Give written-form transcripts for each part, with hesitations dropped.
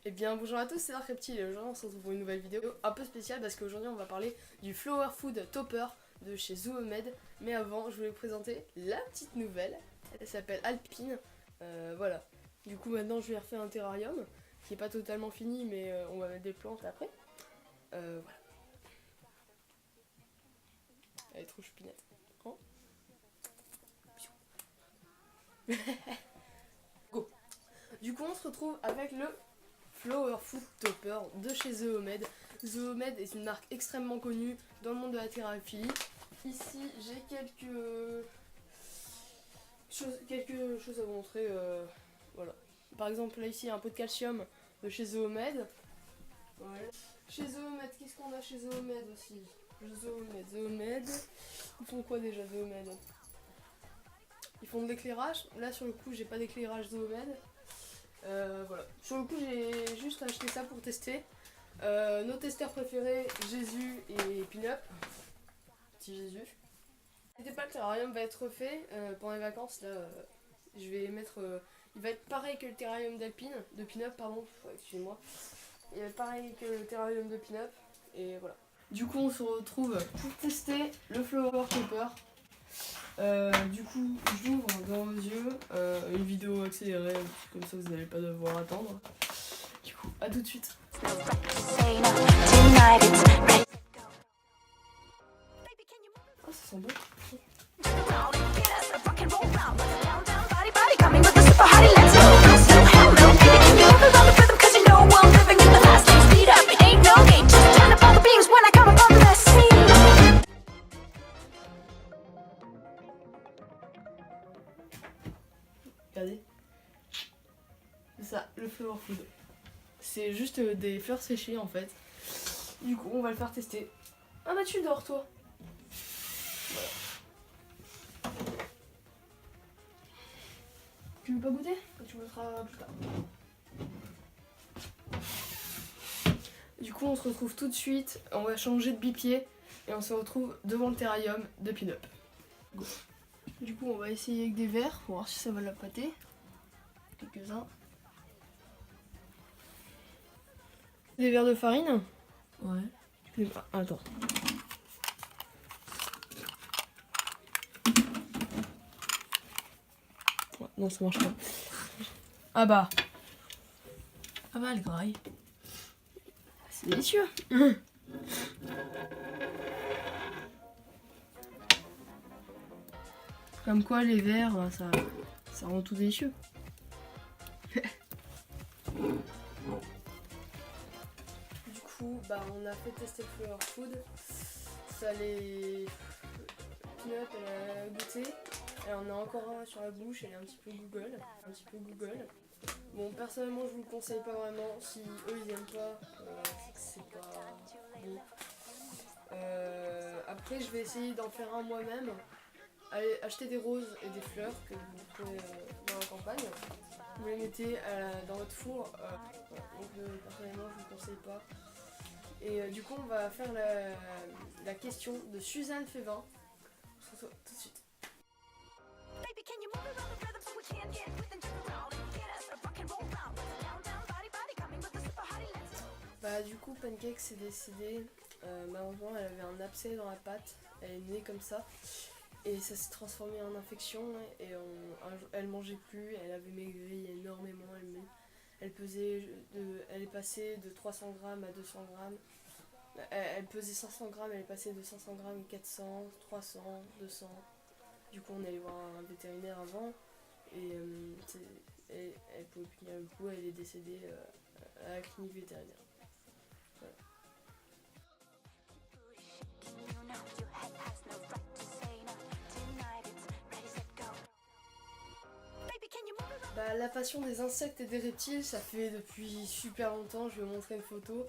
Eh bien bonjour à tous, c'est Dark Reptile et aujourd'hui on se retrouve pour une nouvelle vidéo un peu spéciale parce qu'aujourd'hui on va parler du Flower Food Topper de chez Zoomed. Mais avant je voulais vous présenter la petite nouvelle, elle s'appelle Alpine, voilà. Du coup maintenant je vais refaire un terrarium qui est pas totalement fini mais on va mettre des plantes après. Voilà. Elle est trop choupinette. Oh. Go. Du coup on se retrouve avec le Flower Food Topper de chez Zoomed. Zoomed est une marque extrêmement connue dans le monde de la thérapie. Ici j'ai quelques choses à vous montrer. Voilà. Par exemple là ici il y a un pot de calcium de chez Zoomed. Voilà. Chez Zoomed, qu'est-ce qu'on a chez Zoomed aussi? Zoomed. Ils font quoi déjà Zoomed? Ils font de l'éclairage. Là sur le coup j'ai pas d'éclairage Zoomed. Voilà. Sur le coup j'ai juste acheté ça pour tester. Nos testeurs préférés, Jésus et Pin-Up. Petit Jésus. N'hésitez pas, le terrarium va être refait pendant les vacances. Là, je vais mettre. Il va être pareil que le terrarium d'Alpine, de Pin-Up, pardon. Excusez-moi. Il va être pareil que le terrarium de Pin-Up. Et voilà. Du coup, on se retrouve pour tester le Flower Topper. Du coup, j'ouvre dans vos yeux une vidéo accélérée, comme ça vous n'allez pas devoir attendre. Du coup, à tout de suite. Oh, ça sent bon. Regardez. C'est ça, le flower food. C'est juste des fleurs séchées en fait. Du coup, on va le faire tester. Ah bah tu dors toi. Voilà. Tu veux pas goûter? Tu goûteras plus tard. Du coup, on se retrouve tout de suite. On va changer de bipied et on se retrouve devant le terrarium de Pin-Up. Go. Du coup, on va essayer avec des verres pour voir si ça va la pâter. Quelques-uns. Des verres de farine? Ouais. Attends. Ouais, non, ça marche pas. Ah bah. Ah bah, elle graille. C'est délicieux. Comme quoi, les verres, ça rend tout délicieux. Du coup, bah, on a fait tester le Flower Food. Ça les... Pin-Up, elle a goûté. Elle en a encore un sur la bouche, elle est un petit peu Google. Bon, personnellement, je vous le conseille pas vraiment. Si eux ils aiment pas, c'est que c'est pas bon. Après, je vais essayer d'en faire un moi-même. Allez, acheter des roses et des fleurs que vous trouvez dans la campagne. Vous les mettez dans votre four. Voilà. Donc, personnellement, je vous le conseille pas. Et du coup, on va faire la question de Suzanne Févin. On se retrouve tout de suite. Bah du coup Pancake s'est décédée, malheureusement elle avait un abcès dans la patte, elle est née comme ça et ça s'est transformé en infection et elle mangeait plus, elle avait maigri énormément, elle est passée de 300 grammes à 200 grammes, elle pesait 500 grammes, elle est passée de 500 grammes à 400, 300, 200, du coup on est allé voir un vétérinaire avant et elle pouvait plus tenir le coup, elle est décédée à la clinique vétérinaire. Bah, la passion des insectes et des reptiles, ça fait depuis super longtemps. Je vais vous montrer une photo.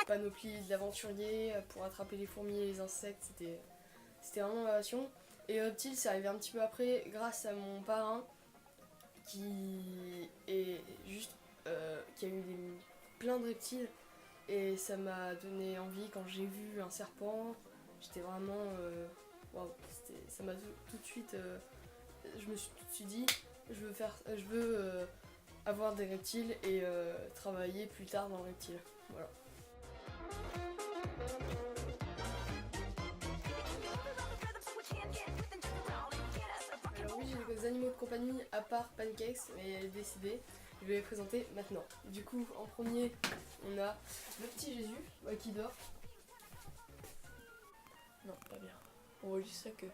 Panoplie de l'aventurier pour attraper les fourmis et les insectes, c'était vraiment ma passion. Et reptiles, c'est arrivé un petit peu après grâce à mon parrain qui est juste qui a eu plein de reptiles et ça m'a donné envie. Quand j'ai vu un serpent, j'étais vraiment waouh, c'était ça m'a tout de suite... je me suis tout de suite dit, je veux avoir des reptiles et travailler plus tard dans le reptile. Voilà. Alors oui, j'ai des animaux de compagnie à part Pancakes, mais elle est décédée. Je vais les présenter maintenant. Du coup, en premier, on a le petit Jésus qui dort. Non, pas bien. On voit juste ça que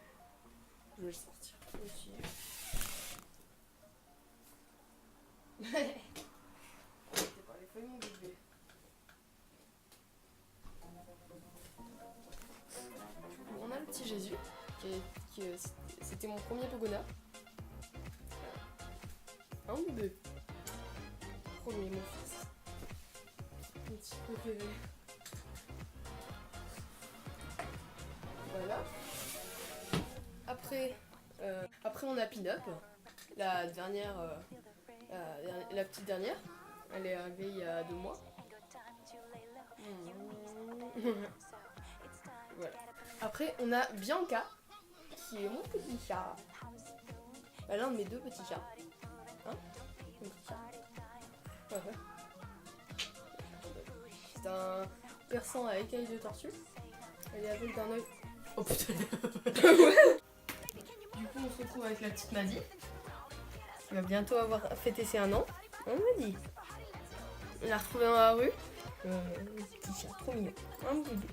je vais le sortir. Aussi. T'es pas les feuilles, mon bébé. On a le petit Jésus, c'était mon premier Pogona. Un bébé. Premier, mon fils. Mon petit préféré. Voilà. Après on a Pin-Up, la dernière, la petite dernière. Elle est arrivée il y a 2 mois. Voilà. Après on a Bianca, qui est mon petit chat. L'un de mes 2 petits chats. Hein, mon petit chat. Ouais. C'est un persan à écailles de tortue. Elle est aveugle d'un œil. Oh putain. Du coup on se retrouve avec la petite Maddy. Elle va bientôt avoir fêté ses 1 an. On m'a dit. On l'a retrouvée dans la rue. Petit chat, trop mignon. Un bébé.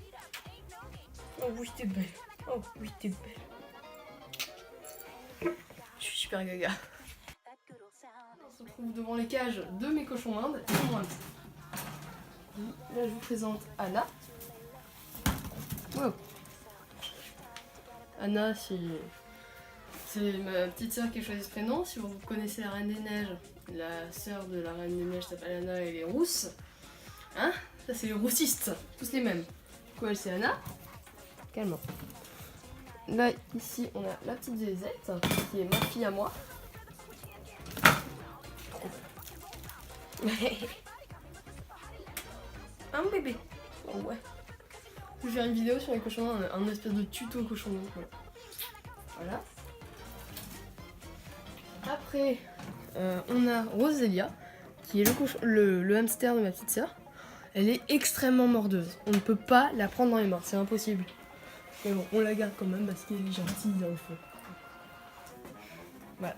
Oh oui t'es belle. Oh oui t'es belle. Je suis super gaga. On se retrouve devant les cages de mes cochons Indes et mon hamster. Là je vous présente Anna. Wow. Anna, c'est ma petite sœur qui a choisi ce prénom. Si vous connaissez la Reine des Neiges, la sœur de la Reine des Neiges s'appelle Anna et elle est rousse. Hein? Ça c'est les roussistes, tous les mêmes. Du coup elle c'est Anna. Calme. Là ici on a la petite Zézette qui est ma fille à moi. Un bébé. Oh ouais. Je vais faire une vidéo sur les cochons, un espèce de tuto cochon. Voilà. Après, on a Rosélia, qui est le hamster de ma petite sœur. Elle est extrêmement mordeuse. On ne peut pas la prendre dans les mains, c'est impossible. Mais bon, on la garde quand même parce qu'elle est gentille dans le fond. Voilà.